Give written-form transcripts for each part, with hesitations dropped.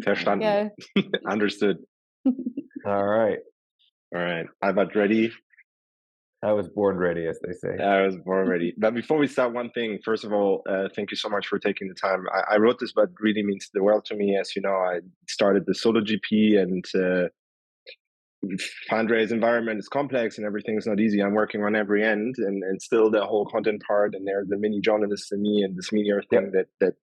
Verstanden. Yeah. Understood. All right. All right. Albert, ready? I was born ready, as they say. I was born ready. But before we start, one thing. First of all, thank you so much for taking the time. I wrote this, but really means the world to me. As you know, I started the solo GP, and fundraise environment is complex and everything is not easy. I'm working on every end, and still the whole content part, and there's the mini journalist in me and this media thing that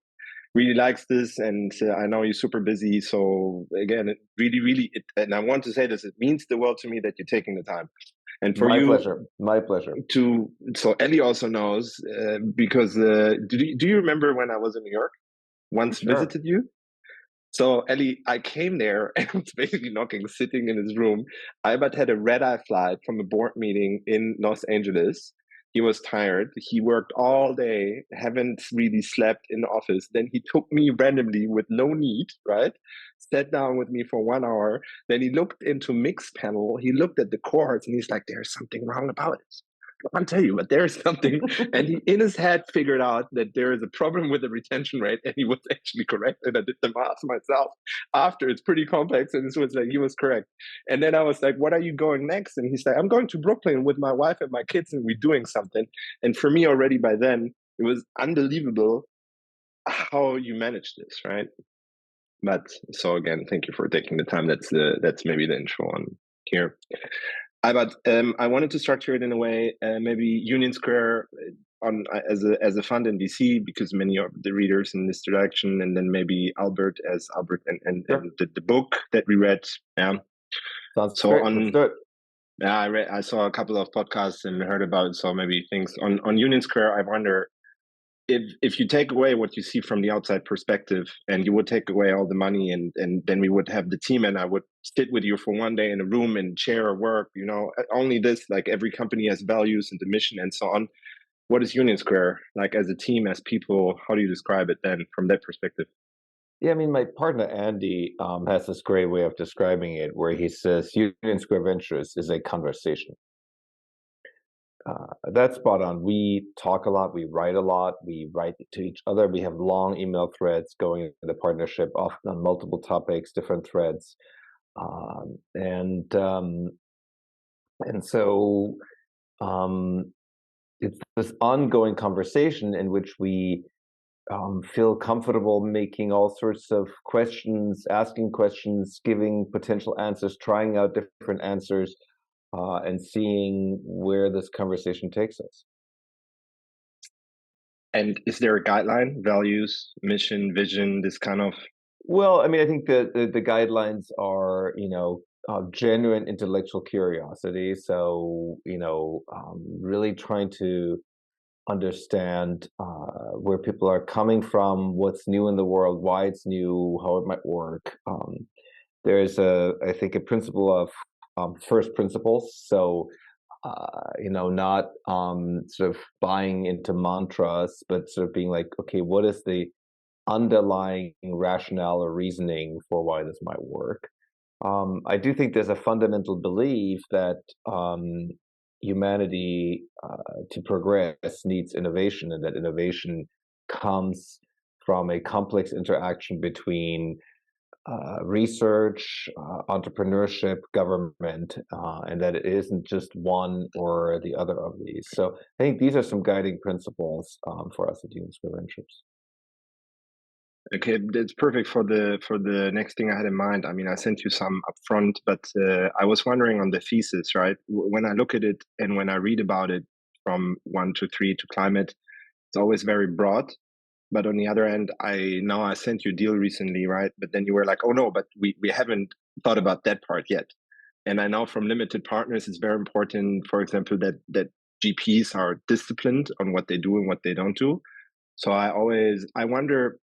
really likes this. And I know you're super busy. So again, it really, and I want to say this, it means the world to me that you're taking the time. And for My pleasure. So Ellie also knows, because do you remember when I was in New York? Once visited you? So Ellie, I came there and was basically sitting in his room. Albert had a red-eye flight from a board meeting in Los Angeles. He was tired. He worked all day, haven't really slept in the office. Then he took me randomly with no need, right? Sat down with me for 1 hour. Then he looked into Mixpanel. He looked at the cohorts and he's like, there's something wrong about it. I can't tell you, but there's something. And he, in his head, figured out that there is a problem with the retention rate, and he was actually correct. And I did the math myself after. It's pretty complex, and this was like, he was correct. And then I was like, what are you going next? And he's like, I'm going to Brooklyn with my wife and my kids, and we're doing something. And for me already by then, it was unbelievable how you managed this, right? But so again, thank you for taking the time. That's maybe the intro on here. But I wanted to structure it in a way, maybe Union Square on as a fund in DC, because many of the readers in this direction, and then maybe Albert and the book that we read. Yeah. Sounds so great. Let's do it. Yeah, I saw a couple of podcasts and heard about it. So maybe things on Union Square. I wonder if you take away what you see from the outside perspective, and you would take away all the money, and then we would have the team, and I would sit with you for one day in a room and share a work, only this, like every company has values and the mission and so on. What is Union Square like as a team, as people? How do you describe it then from that perspective? Yeah, I mean, my partner Andy has this great way of describing it, where he says Union Square Ventures is a conversation. That's spot on. We talk a lot, we write a lot, we write to each other. We have long email threads going in the partnership, often on multiple topics, different threads. And so it's this ongoing conversation in which we feel comfortable making all sorts of questions, asking questions, giving potential answers, trying out different answers, and seeing where this conversation takes us. And is there a guideline, values, mission, vision, this kind of? Well, I mean, I think the guidelines are, genuine intellectual curiosity. So, really trying to understand where people are coming from, what's new in the world, why it's new, how it might work. There's I think a principle of first principles. So, not sort of buying into mantras, but sort of being like, okay, what is the underlying rationale or reasoning for why this might work? I do think there's a fundamental belief that humanity to progress needs innovation, and that innovation comes from a complex interaction between research, entrepreneurship, government, and that it isn't just one or the other of these. So I think these are some guiding principles for us at Union Square Ventures. Okay, that's perfect for the next thing I had in mind. I mean, I sent you some upfront, but I was wondering on the thesis, right? When I look at it and when I read about it from 1 to 3 to climate, it's always very broad. But on the other end, I sent you a deal recently, right? But then you were like, oh no, but we haven't thought about that part yet. And I know from limited partners, it's very important, for example, that GPs are disciplined on what they do and what they don't do. So I wonder,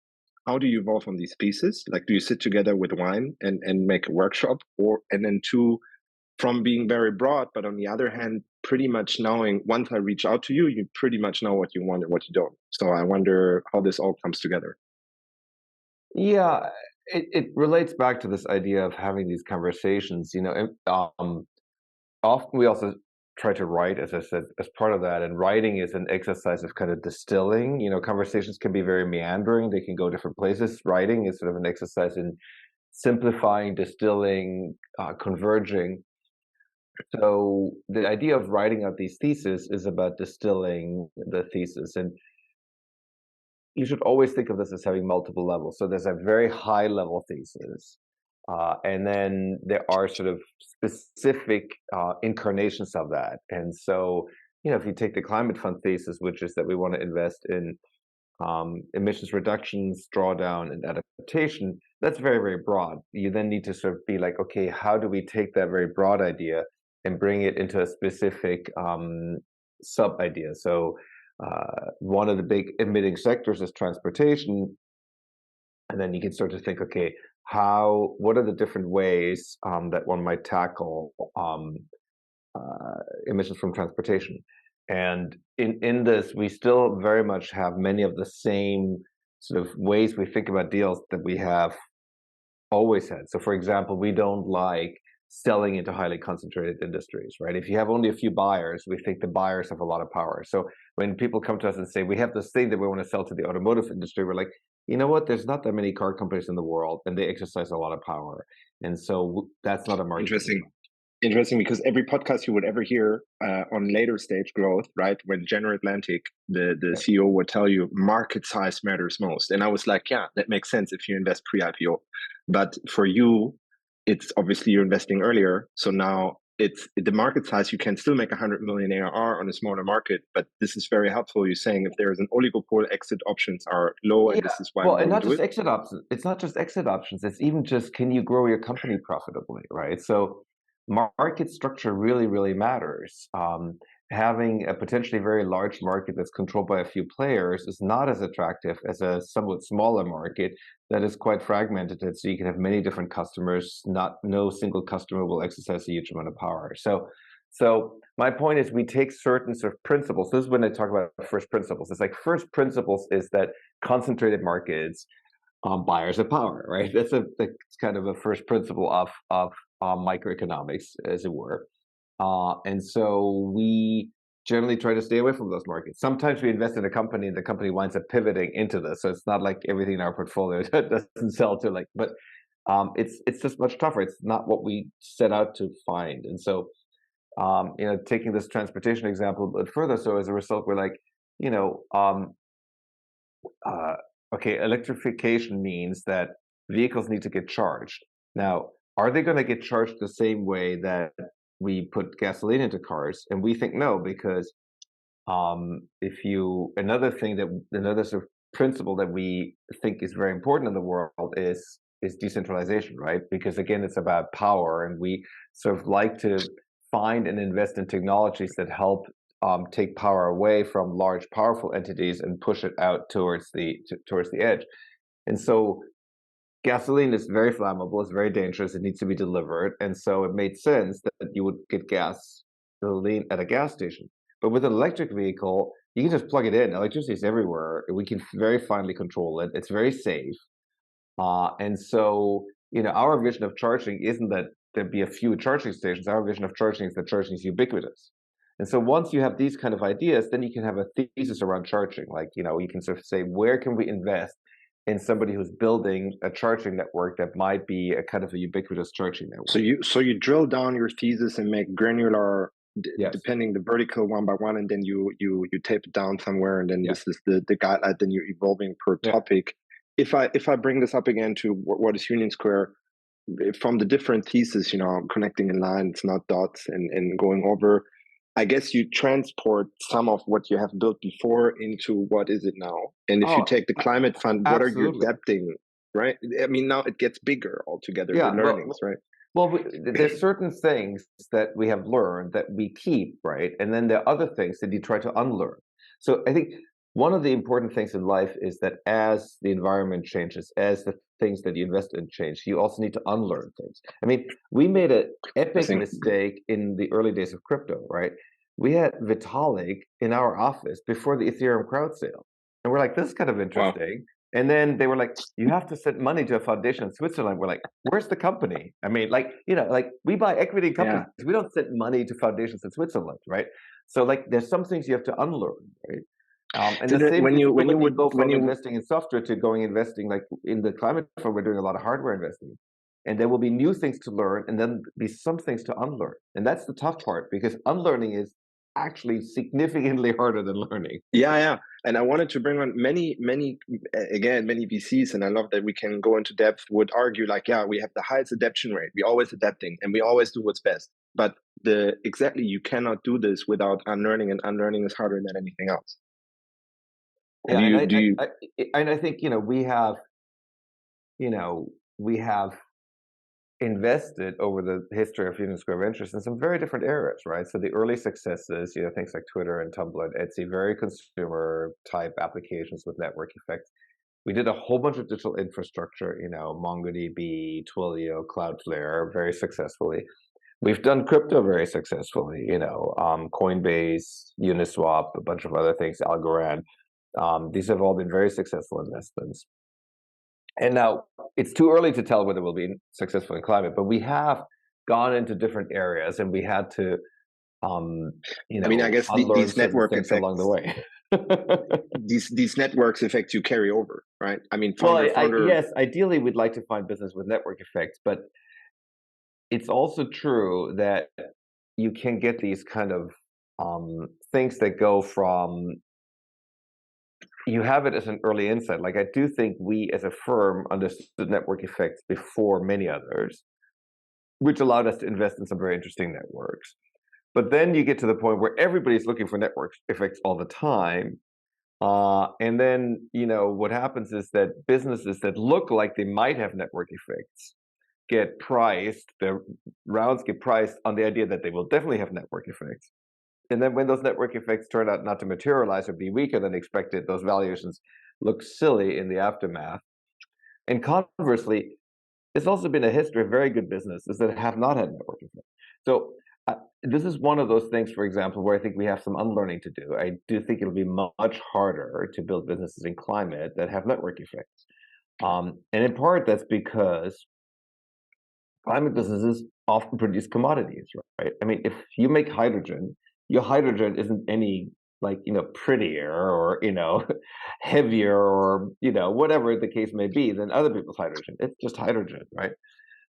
how do you evolve on these pieces? Like, do you sit together with wine and make a workshop, and then two, from being very broad, but on the other hand, pretty much knowing once I reach out to you, you pretty much know what you want and what you don't. So I wonder how this all comes together. Yeah, it relates back to this idea of having these conversations. Often we also try to write, as I said, as part of that. And writing is an exercise of kind of distilling. Conversations can be very meandering. They can go different places. Writing is sort of an exercise in simplifying, distilling, converging. So the idea of writing out these theses is about distilling the thesis. And you should always think of this as having multiple levels. So there's a very high level thesis. And then there are sort of specific incarnations of that. And so, if you take the climate fund thesis, which is that we want to invest in emissions reductions, drawdown, and adaptation, that's very, very broad. You then need to sort of be like, okay, how do we take that very broad idea and bring it into a specific sub idea? So one of the big emitting sectors is transportation. And then you can start to think, okay, what are the different ways that one might tackle emissions from transportation? And in this, we still very much have many of the same sort of ways we think about deals that we have always had. So, for example, we don't like selling into highly concentrated industries, right? If you have only a few buyers, we think the buyers have a lot of power. So when people come to us and say, we have this thing that we want to sell to the automotive industry, we're like, you know what? There's not that many car companies in the world, and they exercise a lot of power. And so that's not a market. Interesting, because every podcast you would ever hear on later stage growth, right? When General Atlantic, the CEO would tell you market size matters most. And I was like, yeah, that makes sense if you invest pre-IPO. But for you, it's obviously you're investing earlier. So now it's the market size. You can still make 100 million ARR on a smaller market, but this is very helpful. You're saying if there is an oligopoly, exit options are low, and this is why. Well, and not just exit options. It's not just exit options. It's even just, can you grow your company profitably, right? So market structure really, really matters. Having a potentially very large market that's controlled by a few players is not as attractive as a somewhat smaller market that is quite fragmented. So you can have many different customers. No single customer will exercise a huge amount of power. So my point is, we take certain sort of principles. This is when I talk about first principles. It's like first principles is that concentrated markets, buyers have power, right? That's kind of a first principle of microeconomics, as it were. And so we generally try to stay away from those markets. Sometimes we invest in a company and the company winds up pivoting into this. So it's not like everything in our portfolio doesn't sell to but it's just much tougher. It's not what we set out to find. And so, taking this transportation example a bit further, so as a result, we're like, okay, electrification means that vehicles need to get charged. Now, are they going to get charged the same way that we put gasoline into cars? And we think no, because another sort of principle that we think is very important in the world is decentralization, right? Because again, it's about power, and we sort of like to find and invest in technologies that help take power away from large, powerful entities and push it out towards the edge. And so gasoline is very flammable, it's very dangerous, it needs to be delivered. And so it made sense that you would get gasoline at a gas station. But with an electric vehicle, you can just plug it in. Electricity is everywhere. We can very finely control it. It's very safe. And so, our vision of charging isn't that there be a few charging stations. Our vision of charging is that charging is ubiquitous. And so once you have these kind of ideas, then you can have a thesis around charging. Like, you can sort of say, where can we invest in somebody who's building a charging network that might be a kind of a ubiquitous charging network? So you drill down your thesis and make granular, yes, depending the vertical one by one, and then you tape it down somewhere, and then this is the guideline. Then you're evolving per topic. If I bring this up again to what is Union Square, from the different theses, connecting in lines, not dots, and going over, I guess you transport some of what you have built before into what is it now. And if you take the climate fund, what are you adapting, right? I mean, now it gets bigger altogether, the learnings, right? Well, there's certain things that we have learned that we keep, right? And then there are other things that you try to unlearn. So I think one of the important things in life is that as the environment changes, as the things that you invest in change, you also need to unlearn things. I mean, we made an epic mistake in the early days of crypto, right? We had Vitalik in our office before the Ethereum crowd sale. And we're like, this is kind of interesting. Wow. And then they were like, you have to send money to a foundation in Switzerland. We're like, where's the company? I mean, we buy equity companies. Yeah. We don't send money to foundations in Switzerland, right? So there's some things you have to unlearn, right? And the same when you go from investing in software to investing in the climate fund, we're doing a lot of hardware investing. and there will be new things to learn, and then be some things to unlearn. And that's the tough part, because unlearning is actually significantly harder than learning. Yeah, yeah. And I wanted to bring on many VCs, and I love that we can go into depth, would argue like, yeah, we have the highest adaptation rate. We're always adapting and we always do what's best. But you cannot do this without unlearning, and unlearning is harder than anything else. And Yeah, do you and I think, we have invested over the history of Union Square Ventures in some very different areas, right? So the early successes, things like Twitter and Tumblr and Etsy, very consumer type applications with network effects. We did a whole bunch of digital infrastructure, MongoDB, Twilio, Cloudflare, very successfully. We've done crypto very successfully, Coinbase, Uniswap, a bunch of other things, Algorand. These have all been very successful investments. And now it's too early to tell whether we'll be successful in climate, but we have gone into different areas, and we had to, I guess unlearn these certain network things effects along the way. these networks effects you carry over, right? I mean, Well, founder. yes, ideally we'd like to find business with network effects, but it's also true that you can get these kind of things that go from, you have it as an early insight. Like, I do think we as a firm understood network effects before many others, which allowed us to invest in some very interesting networks. But then you get to the point where everybody's looking for network effects all the time. And then, what happens is that businesses that look like they might have network effects the rounds get priced on the idea that they will definitely have network effects. And then when those network effects turn out not to materialize or be weaker than expected, those valuations look silly in the aftermath. And conversely, it's also been a history of very good businesses that have not had network effects. So this is one of those things, for example, where I think we have some unlearning to do. I do think it'll be much harder to build businesses in climate that have network effects. And in part, that's because climate businesses often produce commodities, right? I mean, if you make hydrogen, your hydrogen isn't any prettier or heavier or whatever the case may be than other people's hydrogen. It's just hydrogen, right?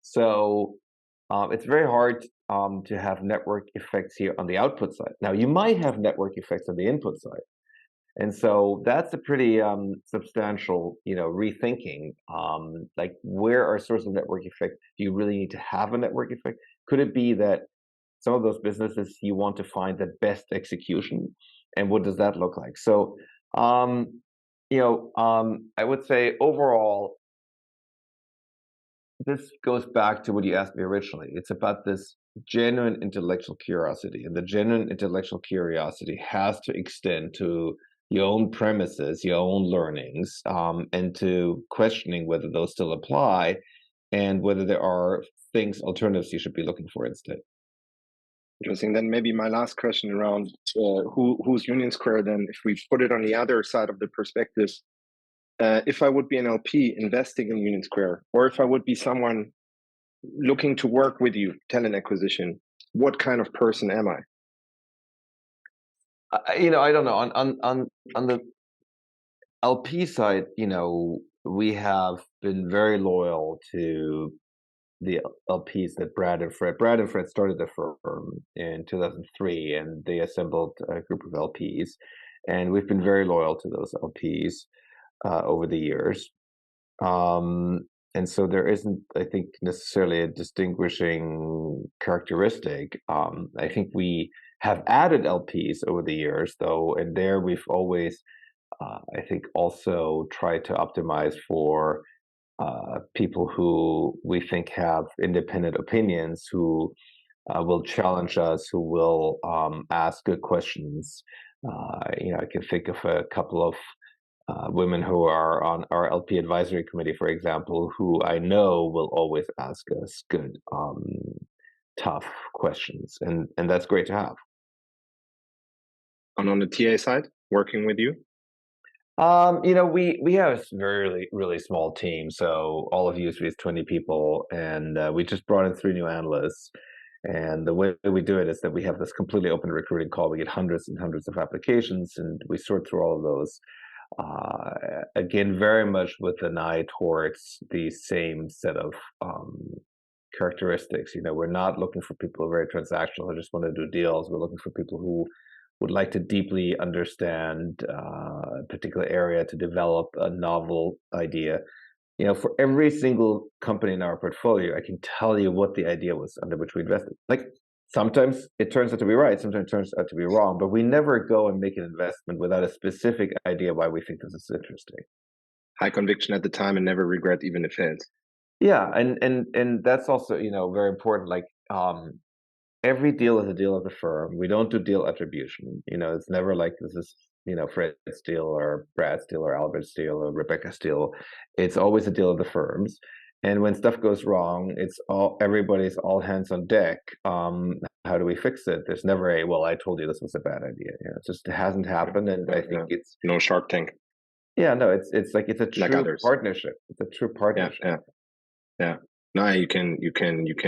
So it's very hard to have network effects here on the output side. Now, you might have network effects on the input side. And so that's a pretty substantial, rethinking. Like, where are sources of network effect? Do you really need to have a network effect? Could it be that some of those businesses, you want to find the best execution, and what does that look like? So, I would say overall, this goes back to what you asked me originally. It's about this genuine intellectual curiosity, and the genuine intellectual curiosity has to extend to your own premises, your own learnings, and to questioning whether those still apply, and whether there are alternatives you should be looking for instead. Interesting. Then maybe my last question around who's Union Square. Then, if we put it on the other side of the perspective, if I would be an LP investing in Union Square, or if I would be someone looking to work with you, talent acquisition, what kind of person am I? I don't know. On the LP side, we have been very loyal to the LPs that Brad and Fred started the firm in 2003, and they assembled a group of LPs, and we've been very loyal to those LPs over the years. And so there isn't, I think, necessarily a distinguishing characteristic. I think we have added LPs over the years, though, and there we've always, I think, also tried to optimize for people who we think have independent opinions, who will challenge us, who will ask good questions. I can think of a couple of women who are on our LP advisory committee, for example, who I know will always ask us good, tough questions, and that's great to have. And on the TA side, working with you? We have a very, really small team. So all of USV is 20 people, and we just brought in 3 new analysts. And the way we do it is that we have this completely open recruiting call. We get hundreds and hundreds of applications, and we sort through all of those. Again, very much with an eye towards the same set of characteristics. We're not looking for people who are very transactional who just want to do deals. We're looking for people who would like to deeply understand a particular area to develop a novel idea. For every single company in our portfolio, I can tell you what the idea was under which we invested. Like sometimes it turns out to be right, sometimes it turns out to be wrong, but we never go and make an investment without a specific idea why we think this is interesting. High conviction at the time and never regret, even if it fails. Yeah, and that's also very important. Like every deal is a deal of the firm. We don't do deal attribution. It's never like this is Fred's deal or Brad's deal or Albert's deal or Rebecca's deal. It's always a deal of the firms. And when stuff goes wrong, it's everybody's all hands on deck. How do we fix it? There's never a well, I told you this was a bad idea. It just hasn't happened, and I think it's no Shark Tank. Yeah, no, it's like it's a true partnership. It's a true partnership. Yeah. No, you can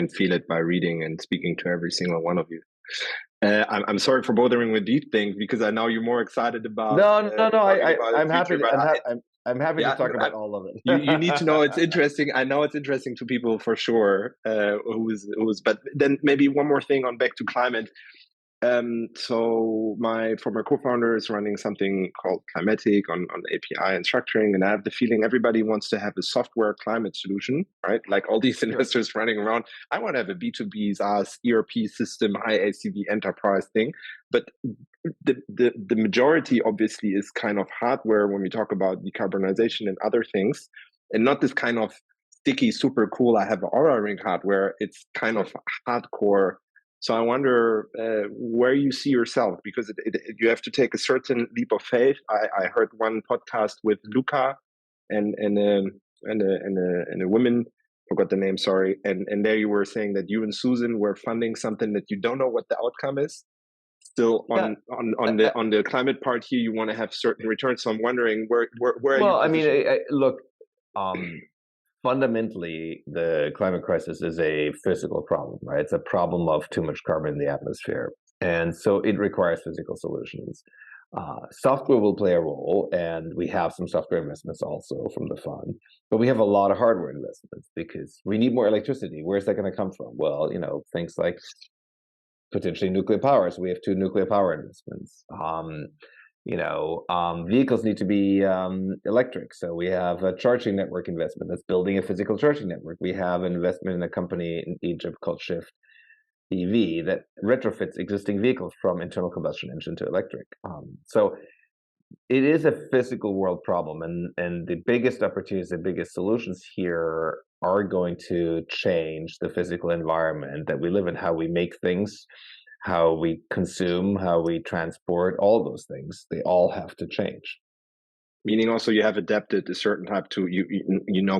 feel it by reading and speaking to every single one of you. I'm sorry for bothering with these things because I know you're more excited about. No. I'm happy. I'm happy to talk about all of it. you need to know it's interesting. I know it's interesting to people for sure. Who's but then maybe one more thing on back to climate. So my former co-founder is running something called Climatic on API and structuring, and I have the feeling everybody wants to have a software climate solution, right? Like all these investors running around. I want to have a B2B SaaS ERP system, high ACV enterprise thing, but the majority obviously is kind of hardware when we talk about decarbonization and other things, and not this kind of sticky, super cool. I have Aura Ring hardware. It's kind of hardcore. So I wonder where you see yourself, because you have to take a certain leap of faith. I heard one podcast with Luca and a woman, forgot the name, sorry, and there you were saying that you and Susan were funding something that you don't know what the outcome is. Still on the climate part here, you want to have certain returns. So I'm wondering where well, are you positioned? Look. Fundamentally, the climate crisis is a physical problem, right? It's a problem of too much carbon in the atmosphere. And so it requires physical solutions. Software will play a role, and we have some software investments also from the fund. But we have a lot of hardware investments because we need more electricity. Where's that going to come from? Well, things like potentially nuclear power. So we have 2 nuclear power investments. Vehicles need to be electric. So we have a charging network investment that's building a physical charging network. We have an investment in a company in Egypt called Shift EV that retrofits existing vehicles from internal combustion engine to electric. So it is a physical world problem, and the biggest opportunities, the biggest solutions here are going to change the physical environment that we live in, how we make things, how we consume, how we transport, all those things. They all have to change. Meaning also you have adapted a certain type to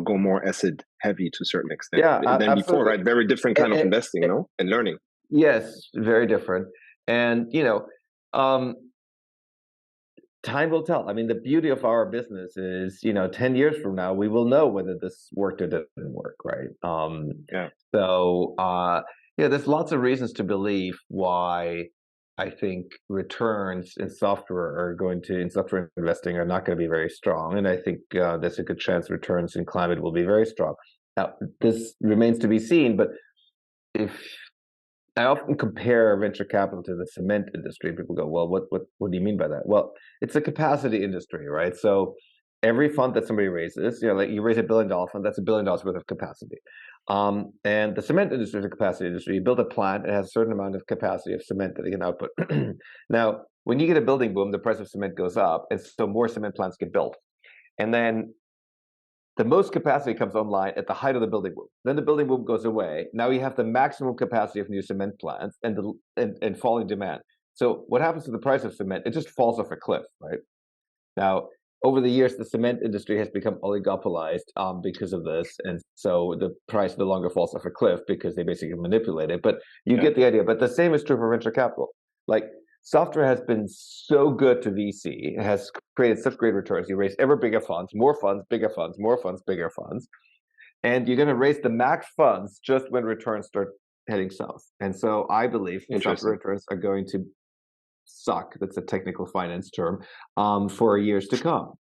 go more asset heavy to a certain extent. Yeah, than absolutely. Before, right? Very different kind of investing, and learning. Yes, very different. And time will tell. I mean, the beauty of our business is, 10 years from now, we will know whether this worked or didn't work, right? So there's lots of reasons to believe why I think returns in software in software investing are not going to be very strong. And I think there's a good chance returns in climate will be very strong. Now, this remains to be seen, but if I often compare venture capital to the cement industry, people go, well, what do you mean by that? Well, it's a capacity industry, right? So every fund that somebody raises, like you raise $1 billion fund, that's $1 billion worth of capacity. And the cement industry is a capacity industry. You build a plant, it has a certain amount of capacity of cement that it can output. Now, when you get a building boom, the price of cement goes up, and so more cement plants get built. And then the most capacity comes online at the height of the building boom. Then the building boom goes away. Now you have the maximum capacity of new cement plants and falling demand. So what happens to the price of cement? It just falls off a cliff, right? Now, over the years, the cement industry has become oligopolized because of this. And so the price no longer falls off a cliff because they basically manipulate it. But you get the idea. But the same is true for venture capital. Like software has been so good to VC. It has created such great returns. You raise ever bigger funds, more funds, bigger funds, more funds, bigger funds. And you're going to raise the max funds just when returns start heading south. And so I believe software returns are going to suck. That's a technical finance term for years to come.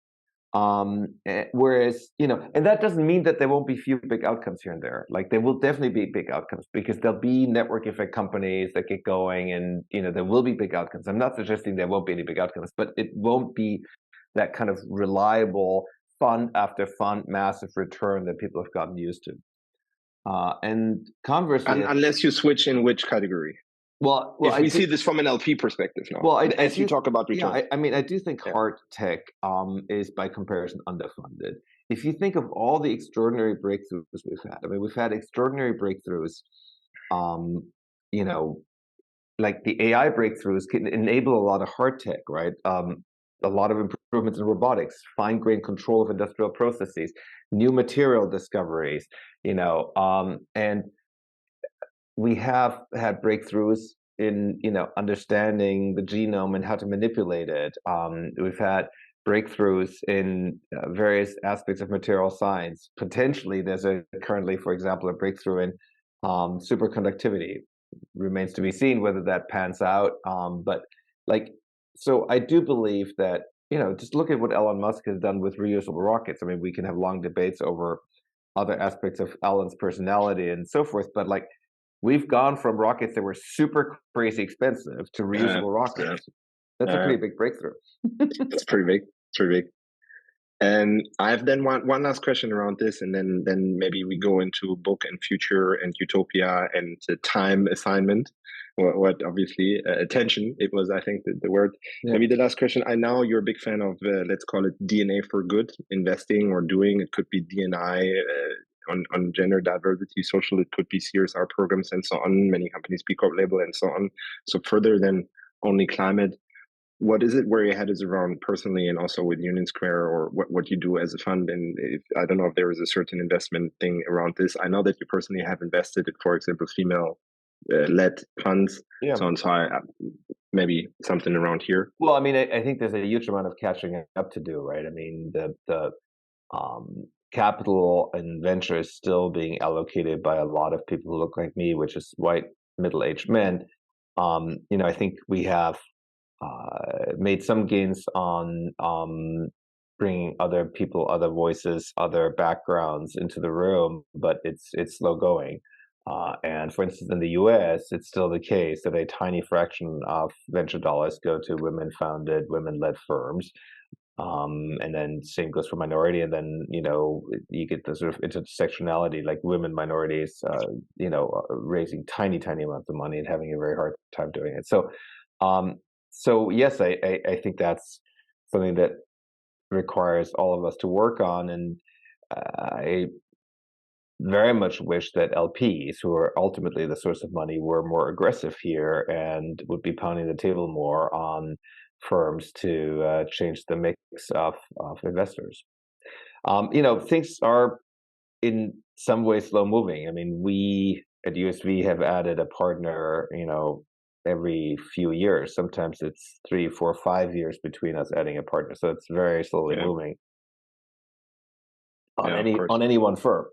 Whereas, and that doesn't mean that there won't be few big outcomes here and there. Like there will definitely be big outcomes because there'll be network effect companies that get going, and there will be big outcomes. I'm not suggesting there won't be any big outcomes, but it won't be that kind of reliable fund after fund massive return that people have gotten used to. And conversely, unless you switch in which category. Well, if we see this from an LP perspective now, well, as you talk about returns. Yeah, I do think hard tech is by comparison underfunded. If you think of all the extraordinary breakthroughs we've had, we've had extraordinary breakthroughs, like the AI breakthroughs can enable a lot of hard tech, right? A lot of improvements in robotics, fine-grained control of industrial processes, new material discoveries, and we have had breakthroughs in understanding the genome and how to manipulate it. We've had breakthroughs in various aspects of material science. Potentially, there's currently, for example, a breakthrough in superconductivity. Remains to be seen whether that pans out. So I do believe that just look at what Elon Musk has done with reusable rockets. We can have long debates over other aspects of Elon's personality and so forth, but we've gone from rockets that were super crazy expensive to reusable rockets. That's a pretty big breakthrough. It's pretty big. It's pretty big. And I've then one last question around this, and then maybe we go into book and future and utopia and time assignment. What obviously attention. It was, I think, the word. Yeah. Maybe the last question. I know you're a big fan of let's call it DNA for good, investing or doing. It could be DNI. On gender diversity, social, it could be CSR programs and so on, many companies, B Corp label and so on. So further than only climate, what is it where your head is around personally, and also with Union Square, or what you do as a fund? And I don't know if there is a certain investment thing around this. I know that you personally have invested in, for example, female led funds, so on. So maybe something around here. Well, I think there's a huge amount of catching up to do, right? The capital and venture is still being allocated by a lot of people who look like me, which is white middle-aged men. I think we have made some gains on bringing other people, other voices, other backgrounds into the room, but it's slow going. And for instance, in the US, it's still the case that a tiny fraction of venture dollars go to women-founded, women-led firms. And then same goes for minority, and then you get the sort of intersectionality, like women, minorities, raising tiny amounts of money and having a very hard time doing it. So yes, I think that's something that requires all of us to work on, and I very much wish that LPs, who are ultimately the source of money, were more aggressive here and would be pounding the table more on firms to change the mix of investors. Things are in some ways slow moving. We at USV have added a partner, every few years. Sometimes it's 3, 4, 5 years between us adding a partner. So it's very slowly moving on any one firm.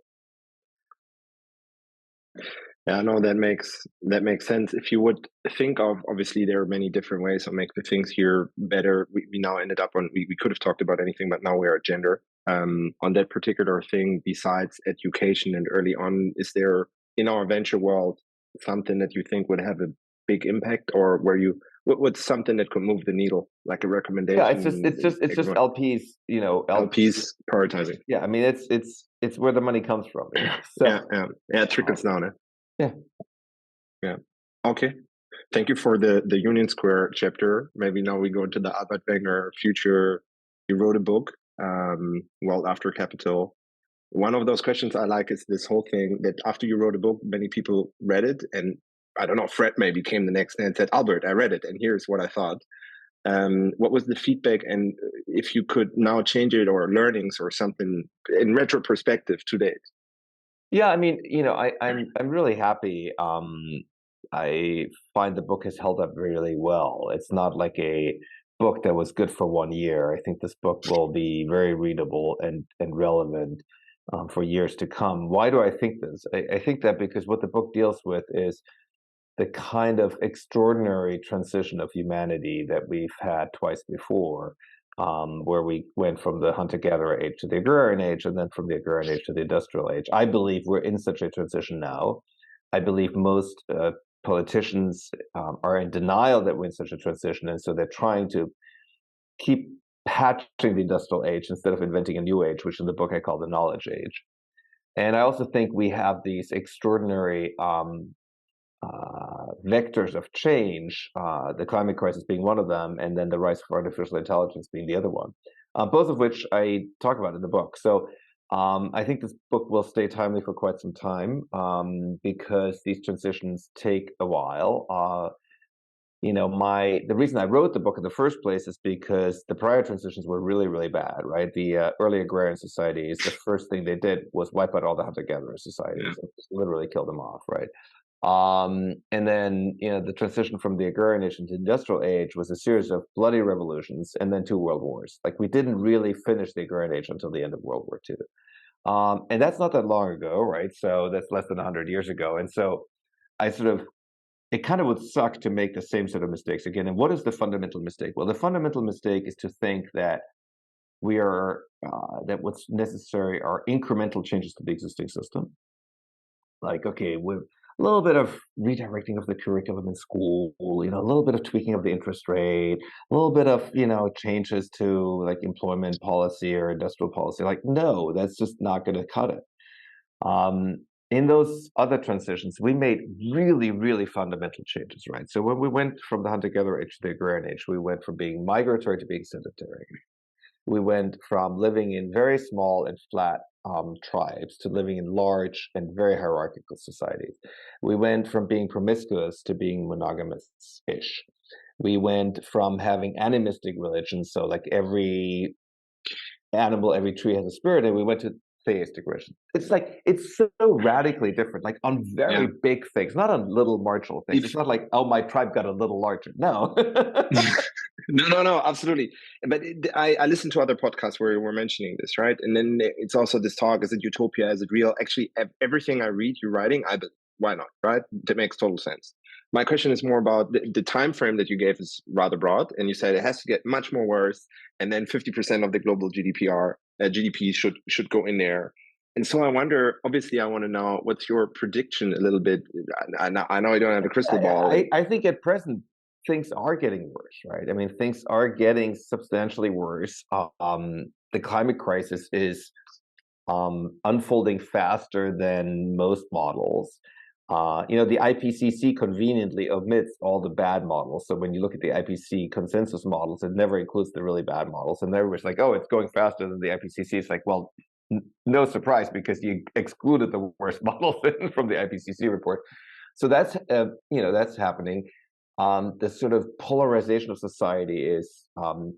Yeah, no, that makes sense. If you would think of, obviously there are many different ways to make the things here better. We now ended up on, we could have talked about anything, but now we're at gender. On that particular thing, besides education and early on, is there in our venture world something that you think would have a big impact, or what's something that could move the needle, like a recommendation? Yeah, it's just LPs, LPs prioritizing. Yeah, it's where the money comes from. So, yeah, it trickles down. Yeah. Okay. Thank you for the Union Square chapter. Maybe now we go into the Albert Wenger future. You wrote a book, World After Capital. One of those questions I like is this whole thing that after you wrote a book, many people read it, and I don't know, Fred maybe came the next day and said, Albert, I read it, and here's what I thought. What was the feedback, and if you could now change it, or learnings or something in retro perspective to date? Yeah, I'm really happy. I find the book has held up really well. It's not like a book that was good for 1 year. I think this book will be very readable and relevant for years to come. Why do I think this? I think that because what the book deals with is the kind of extraordinary transition of humanity that we've had twice before. where we went from the hunter-gatherer age to the agrarian age, and then from the agrarian age to the industrial age. I believe we're in such a transition now. I believe most politicians are in denial that we're in such a transition, and so they're trying to keep patching the industrial age instead of inventing a new age, which in the book I call the knowledge age. And I also think we have these extraordinary vectors of change, the climate crisis being one of them, and then the rise of artificial intelligence being the other one, both of which I talk about in the book. So I think this book will stay timely for quite some time because these transitions take a while. The reason I wrote the book in the first place is because the prior transitions were really, really bad, right? The early agrarian societies, the first thing they did was wipe out all the hunter-gatherer societies and just literally kill them off, right? And then, the transition from the agrarian age into the industrial age was a series of bloody revolutions and then two world wars. Like, we didn't really finish the agrarian age until the end of World War II. And that's not that long ago, right? So that's less than 100 years ago. And so it kind of would suck to make the same set of mistakes again. And what is the fundamental mistake? Well, the fundamental mistake is to think that that what's necessary are incremental changes to the existing system. Like, okay, with a little bit of redirecting of the curriculum in school, a little bit of tweaking of the interest rate, a little bit of, changes to like employment policy or industrial policy. Like, no, that's just not going to cut it. In those other transitions, we made really, really fundamental changes, right? So when we went from the hunter-gatherer age to the agrarian age, we went from being migratory to being sedentary. We went from living in very small and flat tribes to living in large and very hierarchical societies. We went from being promiscuous to being monogamous-ish. We went from having animistic religions, so like every animal, every tree has a spirit, and we went to theistic religion. It's so radically different, like on very big things, not on little marginal things. It's not like, oh, my tribe got a little larger. No. No, absolutely. But I listened to other podcasts where we're mentioning this, right? And then it's also this talk: is it utopia? Is it real? Actually, everything I read you writing, why not, right? That makes total sense. My question is more about the time frame that you gave is rather broad, and you said it has to get much more worse, and then 50% of the global GDP should go in there. And so I wonder, obviously, I want to know what's your prediction a little bit. I know you don't have a crystal ball. I think at present, things are getting worse, right? I mean, things are getting substantially worse. The climate crisis is unfolding faster than most models. The IPCC conveniently omits all the bad models. So when you look at the IPCC consensus models, it never includes the really bad models. And everybody's like, oh, it's going faster than the IPCC. It's like, well, no surprise, because you excluded the worst models from the IPCC report. So that's happening. The sort of polarization of society is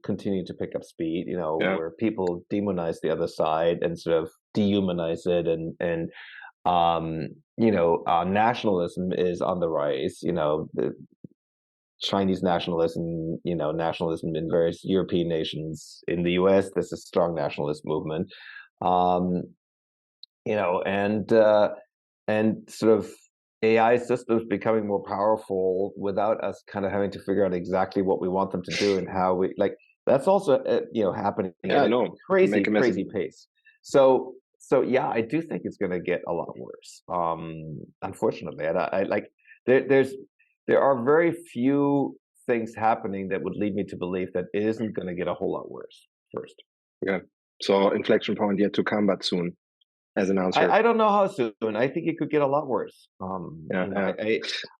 continuing to pick up speed, where people demonize the other side and sort of dehumanize it, and nationalism is on the rise. The Chinese nationalism, nationalism in various European nations. In the US, there's a strong nationalist movement, and sort of AI systems becoming more powerful without us kind of having to figure out exactly what we want them to do and how we like. That's also happening at a crazy pace. So yeah, I do think it's going to get a lot worse. Unfortunately, and I like there are very few things happening that would lead me to believe that it isn't going to get a whole lot worse first. Yeah. So inflection point yet to come, but soon. As an answer, I don't know how soon. I think it could get a lot worse. I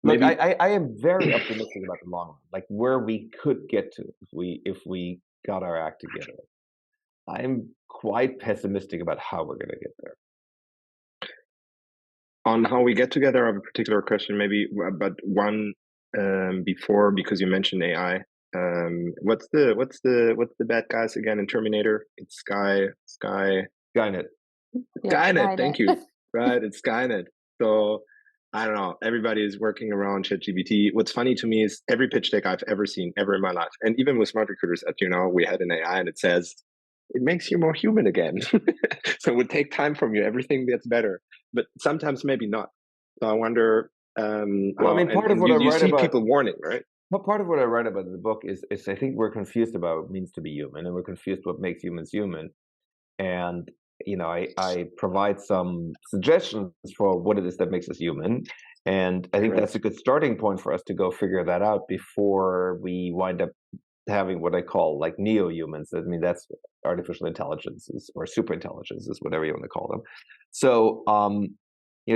am very optimistic about the long run, like where we could get to if we got our act together. I'm quite pessimistic about how we're going to get there. On how we get together, I have a particular question, maybe, but one before, because you mentioned AI. What's the bad guys again in Terminator? It's Skynet. Skynet, thank you. Right, it's Skynet. So I don't know. Everybody is working around ChatGPT. What's funny to me is every pitch deck I've ever seen ever in my life, and even with smart recruiters, we had an AI, and it says it makes you more human again. So it would take time from you. Everything gets better, but sometimes maybe not. So I wonder. Well, I mean, part of what I write about, people warning, right? part of what I write about in the book is I think we're confused about what it means to be human, and we're confused what makes humans human. And I provide some suggestions for what it is that makes us human, and I think Right. that's a good starting point for us to go figure that out before we wind up having what I call like neo-humans. I mean, that's artificial intelligences or super intelligences, whatever you want to call them. So,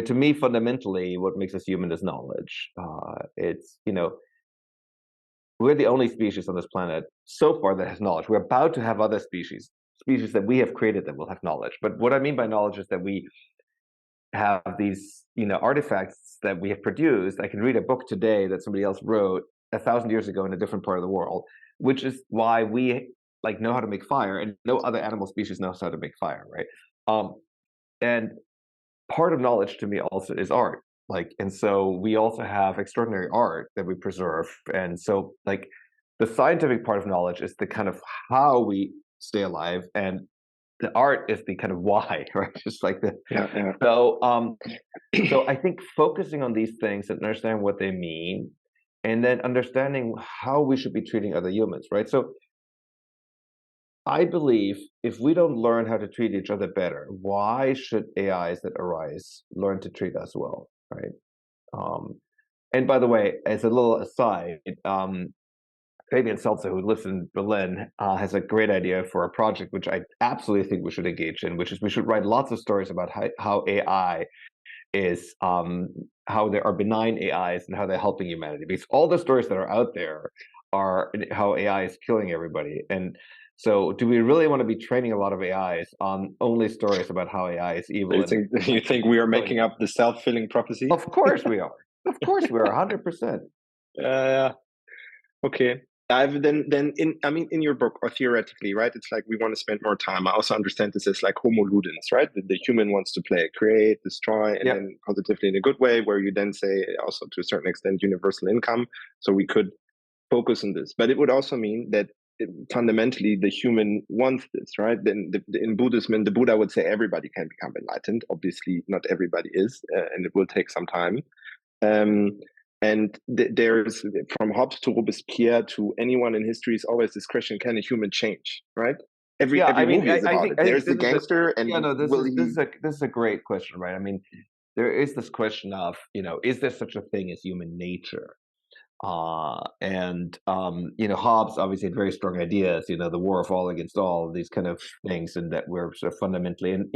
to me, fundamentally, what makes us human is knowledge. It's we're the only species on this planet so far that has knowledge. We're about to have other species that we have created that will have knowledge. But what I mean by knowledge is that we have these, artifacts that we have produced. I can read a book today that somebody else wrote 1,000 years ago in a different part of the world, which is why we like know how to make fire, and no other animal species knows how to make fire, right? And part of knowledge to me also is art. Like, and so we also have extraordinary art that we preserve. And so, like, the scientific part of knowledge is the kind of how we stay alive, and the art is the kind of why, right? Just like the Yeah. so I think focusing on these things and understanding what they mean, and then understanding how we should be treating other humans, right? So I believe if we don't learn how to treat each other better, why should AIs that arise learn to treat us well, right? Um, and by the way, as a little aside, Fabian Seltzer, who lives in Berlin, has a great idea for a project which I absolutely think we should engage in, which is we should write lots of stories about how AI is, how there are benign AIs and how they're helping humanity. Because all the stories that are out there are how AI is killing everybody. And so, do we really want to be training a lot of AIs on only stories about how AI is evil and You think we are killing? making up the self-fulfilling prophecy? Of course we are. Of course we are. 100%. Yeah. Okay. I've then in your book, or theoretically, right? It's like we want to spend more time. I also understand this as like homo ludens, right? The human wants to play, create, destroy, and Yep. then positively in a good way, where you then say also to a certain extent universal income. So we could focus on this, but it would also mean that fundamentally the human wants this, right? Then in Buddhism, and the Buddha would say everybody can become enlightened. Obviously, not everybody is, and it will take some time. Um, and there's from Hobbes to Robespierre to anyone in history is always this question: can a human change? Right? Every Yeah, every I mean, movie is about it. I think There's the this is a gangster, and yeah, no, will he? this is a great question, right? I mean, there is this question of, is there such a thing as human nature? Hobbes obviously had very strong ideas, the war of all against all, these kind of things, and that we're sort of fundamentally, and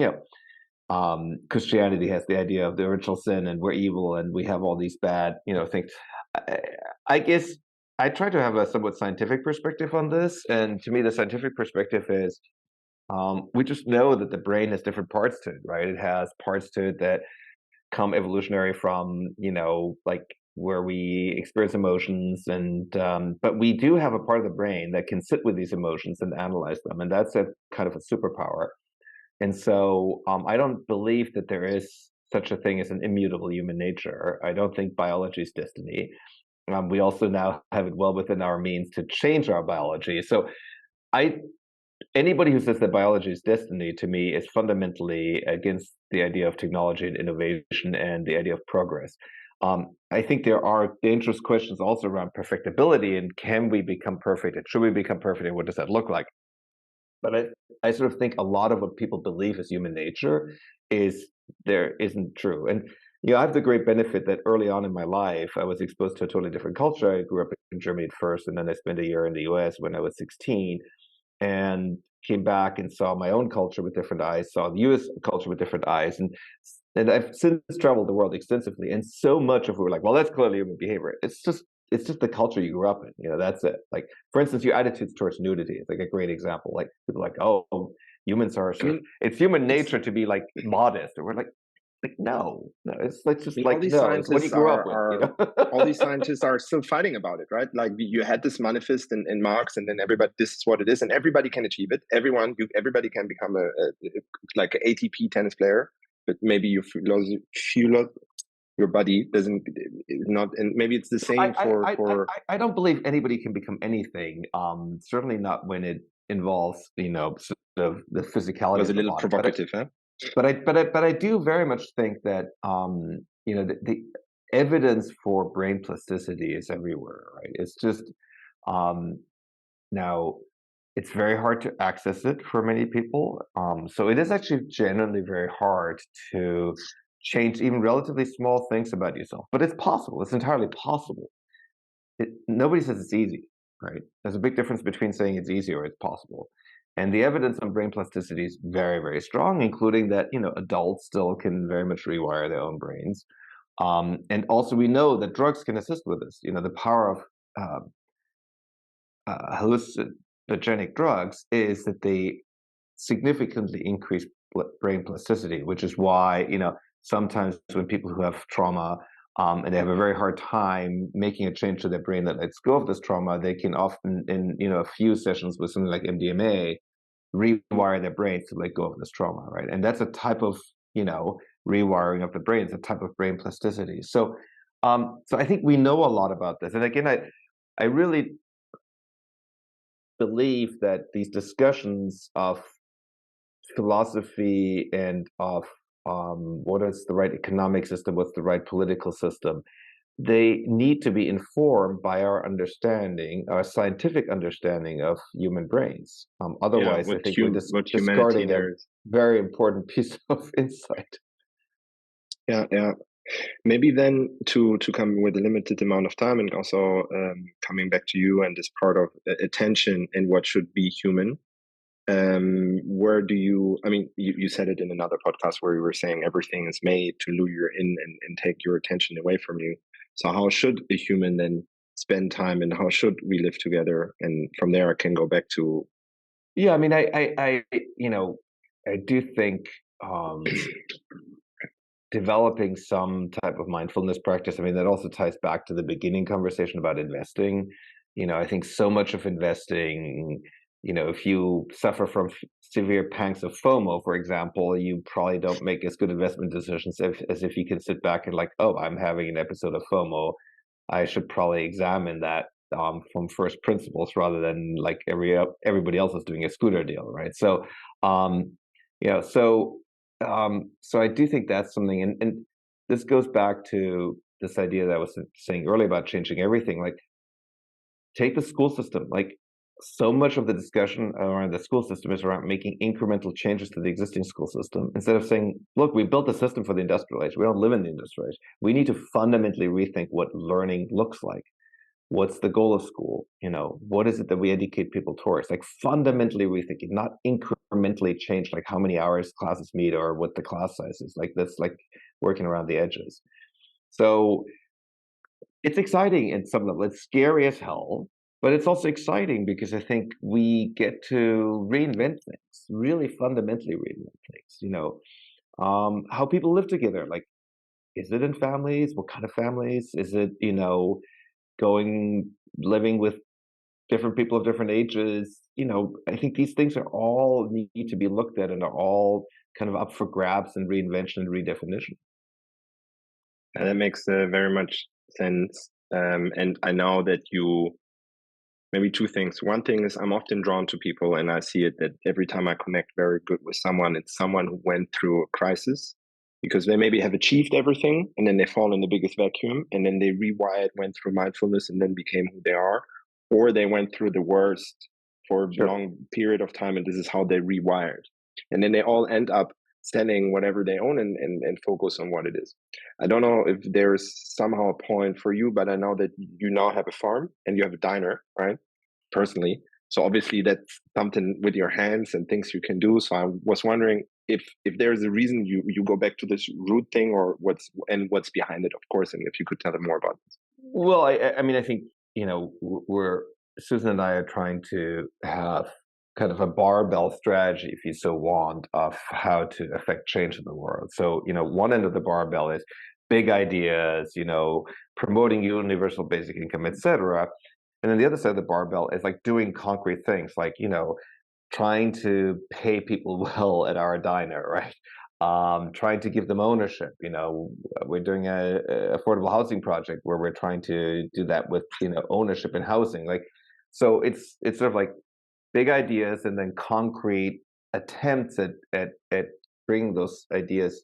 Christianity has the idea of the original sin, and we're evil, and we have all these bad, things. I, I guess I try to have a somewhat scientific perspective on this, and to me, the scientific perspective is we just know that the brain has different parts to it, right? It has parts to it that come evolutionary from, like where we experience emotions, and but we do have a part of the brain that can sit with these emotions and analyze them, and that's a kind of a superpower. And so I don't believe that there is such a thing as an immutable human nature. I don't think biology is destiny. We also now have it well within our means to change our biology. So I anybody who says that biology is destiny, to me, is fundamentally against the idea of technology and innovation and the idea of progress. I think there are dangerous questions also around perfectibility, and can we become perfect, and should we become perfect, and what does that look like? But I sort of think a lot of what people believe is human nature isn't true. And I have the great benefit that early on in my life, I was exposed to a totally different culture. I grew up in Germany at first, and then I spent a year in the US when I was 16, and came back and saw my own culture with different eyes, saw the US culture with different eyes. And I've since traveled the world extensively, and so much of it, we're like, well, that's clearly human behavior. It's just the culture you grew up in. That's it. Like, for instance, your attitudes towards nudity is like a great example. Like, people are like, oh, humans are I mean, it's human it's nature to be like modest, or we're like no, it's like I just mean, like no, it's what you grew up with. all these scientists are still fighting about it, right? Like you had this manifest in Marx, and then everybody, this is what it is, and everybody can achieve it. Everybody can become like an ATP tennis player, but maybe your body doesn't is not, and maybe it's the same for. I don't believe anybody can become anything. Certainly not when it involves sort of the physicality Was a of the little body. provocative, huh? But I do very much think that the evidence for brain plasticity is everywhere, right? It's just um, now it's very hard to access it for many people. So it is actually genuinely very hard to change even relatively small things about yourself. But it's possible. It's entirely possible. Nobody says it's easy, right? There's a big difference between saying it's easy or it's possible. And the evidence on brain plasticity is very, very strong, including that, adults still can very much rewire their own brains. And also we know that drugs can assist with this. The power of uh, hallucinogenic drugs is that they significantly increase brain plasticity, which is why, sometimes when people who have trauma and they have a very hard time making a change to their brain that lets go of this trauma, they can often, in a few sessions with something like MDMA, rewire their brains to let go of this trauma, right? And that's a type of, rewiring of the brain. It's a type of brain plasticity. So I think we know a lot about this. And again, I really believe that these discussions of philosophy and of what is the right economic system, what's the right political system, they need to be informed by our understanding, our scientific understanding of human brains. Yeah, Otherwise, I think we're what humanity discarding a there is. very important piece of insight. Yeah, yeah. Maybe then to come with a limited amount of time, and also coming back to you and this part of attention and what should be human. Where do you? I mean, you said it in another podcast where you were saying everything is made to lure you in and take your attention away from you. So how should a human then spend time, and how should we live together? And from there, I can go back to Yeah, I mean, I do think developing some type of mindfulness practice. I mean, that also ties back to the beginning conversation about investing. I think so much of investing, if you suffer from severe pangs of FOMO, for example, you probably don't make as good investment decisions as if you can sit back and like, oh, I'm having an episode of FOMO. I should probably examine that from first principles rather than like everybody else is doing a scooter deal, right? Um, so I do think that's something, and this goes back to this idea that I was saying earlier about changing everything. Like, take the school system. Like, so much of the discussion around the school system is around making incremental changes to the existing school system instead of saying, look, we built the system for the industrial age. We don't live in the industrial age. We need to fundamentally rethink what learning looks like. What's the goal of school? What is it that we educate people towards? Like, fundamentally rethinking, not incrementally change like how many hours classes meet or what the class size is. Like, that's like working around the edges. So it's exciting in some level. It's scary as hell, but it's also exciting because I think we get to reinvent things, really fundamentally reinvent things. How people live together. Like, is it in families? What kind of families? Is it, living with different people of different ages? I think these things are all need to be looked at and are all kind of up for grabs and reinvention and redefinition. and that makes very much sense. And I know that you maybe two things. One thing is I'm often drawn to people, and I see it that every time I connect very good with someone, it's someone who went through a crisis because they maybe have achieved everything and then they fall in the biggest vacuum and then they rewired, went through mindfulness and then became who they are, or they went through the worst for a Sure. long period of time and this is how they rewired. And then they all end up selling whatever they own and focus on what it is. I don't know if there's somehow a point for you, but I know that you now have a farm and you have a diner, right? Personally. So obviously that's something with your hands and things you can do. So I was wondering if there's a reason you go back to this root thing or what's behind it, of course, and if you could tell them more about this. Well, I mean, I think, we're Susan and I are trying to have kind of a barbell strategy, if you so want, of how to affect change in the world. So, one end of the barbell is big ideas, promoting universal basic income, etc. And then the other side of the barbell is like doing concrete things, like, trying to pay people well at our diner, right? Trying to give them ownership. We're doing a affordable housing project where we're trying to do that with ownership and housing. Like, so it's sort of like big ideas and then concrete attempts at bringing those ideas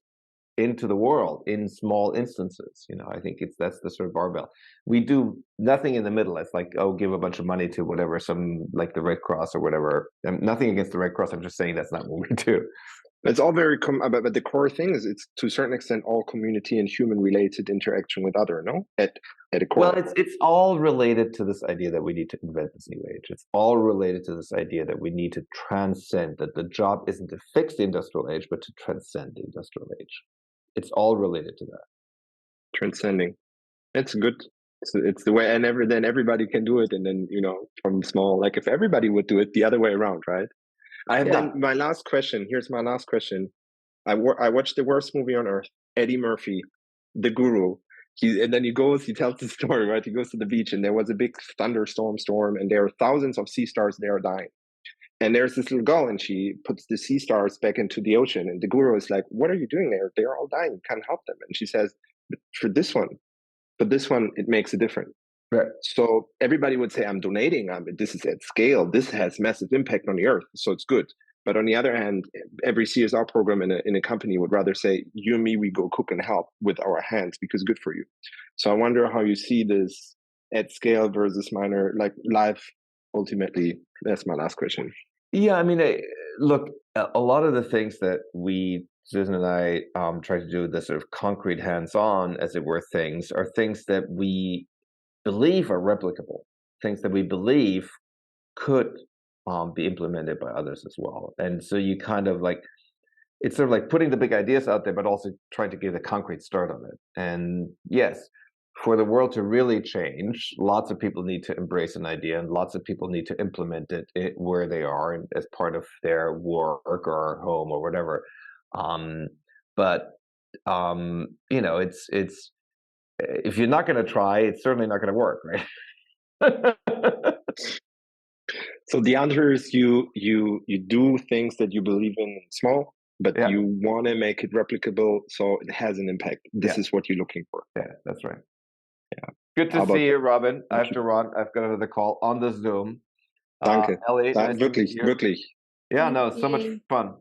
into the world in small instances. I think that's the sort of barbell. We do nothing in the middle. It's like, oh, give a bunch of money to whatever, some like the Red Cross or whatever. And nothing against the Red Cross. I'm just saying that's not what we do. It's all very but the core thing is it's to a certain extent all community and human related interaction with other, no? At a Well, core. it's all related to this idea that we need to invent this new age. It's all related to this idea that we need to transcend, that the job isn't to fix the industrial age, but to transcend the industrial age. It's all related to that. Transcending. It's good. It's the way, and then everybody can do it, and then from small, like if everybody would do it the other way around, right? I have then my last question. Here's my last question. I watched the worst movie on earth, Eddie Murphy, The Guru. And then he tells the story, right? He goes to the beach, and there was a big thunderstorm, and there are thousands of sea stars that are dying. And there's this little girl, and she puts the sea stars back into the ocean. And the guru is like, "What are you doing there? They're all dying. You can't help them." And she says, "For this one, it makes a difference." Right. So everybody would say, "I'm donating. This is at scale. This has massive impact on the earth, so it's good." But on the other hand, every CSR program in a company would rather say, "You and me, we go cook and help with our hands because good for you." So I wonder how you see this at scale versus minor, like life. Ultimately, that's my last question. Yeah, I mean, look, a lot of the things that Susan and I, try to do, the sort of concrete hands-on, as it were, things, are things that we believe are replicable, things that we believe could be implemented by others as well. And so you kind of like, it's sort of like putting the big ideas out there, but also trying to give a concrete start on it. And yes, for the world to really change, lots of people need to embrace an idea, and lots of people need to implement it where they are and as part of their work or home or whatever. But it's if you're not going to try, it's certainly not going to work, right? So the answer is you do things that you believe in small, but you want to make it replicable so it has an impact. This is what you're looking for. Yeah, that's right. Yeah. Good to see you, Robin. I have to run. I've got another call on the Zoom. Danke. Ellie, nice to meet you. Wirklich. Yeah, no, it's so much fun.